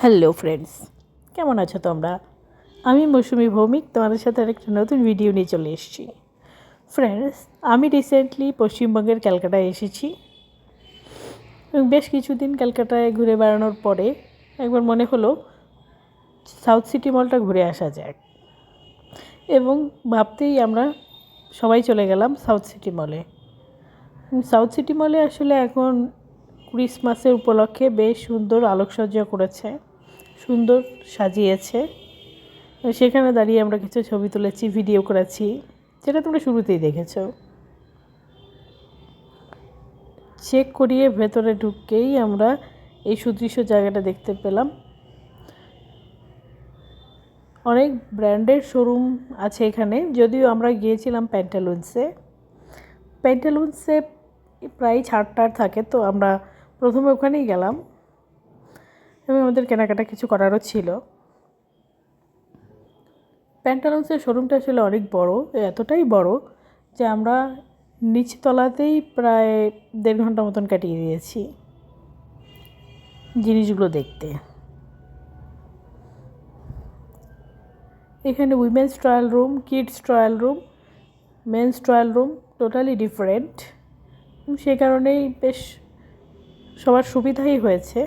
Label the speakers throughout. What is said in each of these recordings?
Speaker 1: Hello friends, কেমন আছো তোমরা? আমি মৌসুমি ভৌমিক তোমাদের সাথে আরেকটা নতুন ভিডিও নিয়ে চলে এসেছি। ফ্রেন্ডস, আমি রিসেন্টলি পশ্চিমবঙ্গের ক্যালকাটায় এসেছি এবং বেশ কিছুদিন ক্যালকাটায় ঘুরে বেড়ানোর পরে একবার মনে হলো সাউথ সিটি মলটা ঘুরে আসা যাক, এবং ভাবতেই আমরা সবাই চলে গেলাম সাউথ সিটি মলে। সাউথ সিটি মলে আসলে এখন ক্রিসমাসের উপলক্ষে বেশ সুন্দর আলোকসজ্জা করেছে, সুন্দর সাজিয়েছে। সেখানে দাঁড়িয়ে আমরা কিছু ছবি তুলেছি, ভিডিও করেছি, যেটা তোমরা শুরুতেই দেখেছো। চেক করিয়ে ভেতরে ঢুককেই আমরা এই সুদৃশ্য জায়গাটা দেখতে পেলাম। অনেক ব্র্যান্ডের শোরুম আছে এখানে, যদিও আমরা গিয়েছিলাম প্যান্টালুন্সে প্রায় ছাড় থাকে, তো আমরা প্রথমে ওখানেই গেলাম এবং আমাদের কেনাকাটা কিছু করারও ছিল। প্যান্টালুন্সের শোরুমটা আসলে অনেক বড়, এতটাই বড় যে আমরা নিচতলাতেই প্রায় 1.5 ঘন্টা মতন কাটিয়ে দিয়েছি জিনিসগুলো দেখতে। এখানে women's trial room, kids trial room, men's trial room totally different, সেই কারণেই বেশ সবার সুবিধাই হয়েছে।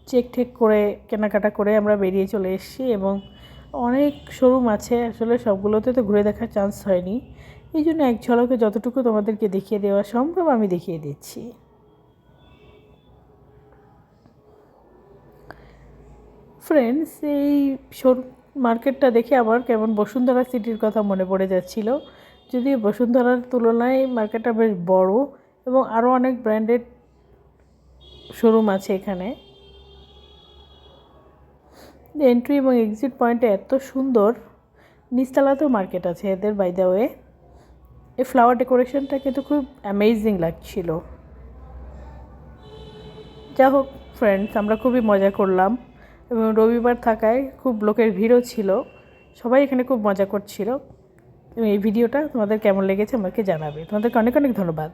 Speaker 1: চেক ঠেক করে কেনাকাটা করে আমরা বেরিয়ে চলে এসেছি এবং অনেক শোরুম আছে, আসলে সবগুলোতে তো ঘুরে দেখার চান্স হয়নি, এই জন্য এক ঝলকে যতটুকু তোমাদেরকে দেখিয়ে দেওয়া সম্ভব আমি দেখিয়ে দিচ্ছি। ফ্রেন্ডস, এই মার্কেটটা দেখে আমার কেমন বসুন্ধরা সিটির কথা মনে পড়ে যাচ্ছিল, যদিও বসুন্ধরার তুলনায় মার্কেটটা বেশ বড় এবং আরও অনেক ব্র্যান্ডেড শোরুম আছে এখানে। এন্ট্রি এবং এক্সিট পয়েন্টে এত সুন্দর, নিচতলাতেও মার্কেট আছে এদের, বাই দ্য ওয়ে। এই ফ্লাওয়ার ডেকোরেশনটা কিন্তু খুব অ্যামেজিং লাগছিল। যা হোক ফ্রেন্ডস, আমরা খুবই মজা করলাম এবং রবিবার থাকায় খুব লোকের ভিড়ও ছিল, সবাই এখানে খুব মজা করছিল। এবং এই ভিডিওটা তোমাদের কেমন লেগেছে আমাকে জানাবে। তোমাদেরকে অনেক অনেক ধন্যবাদ।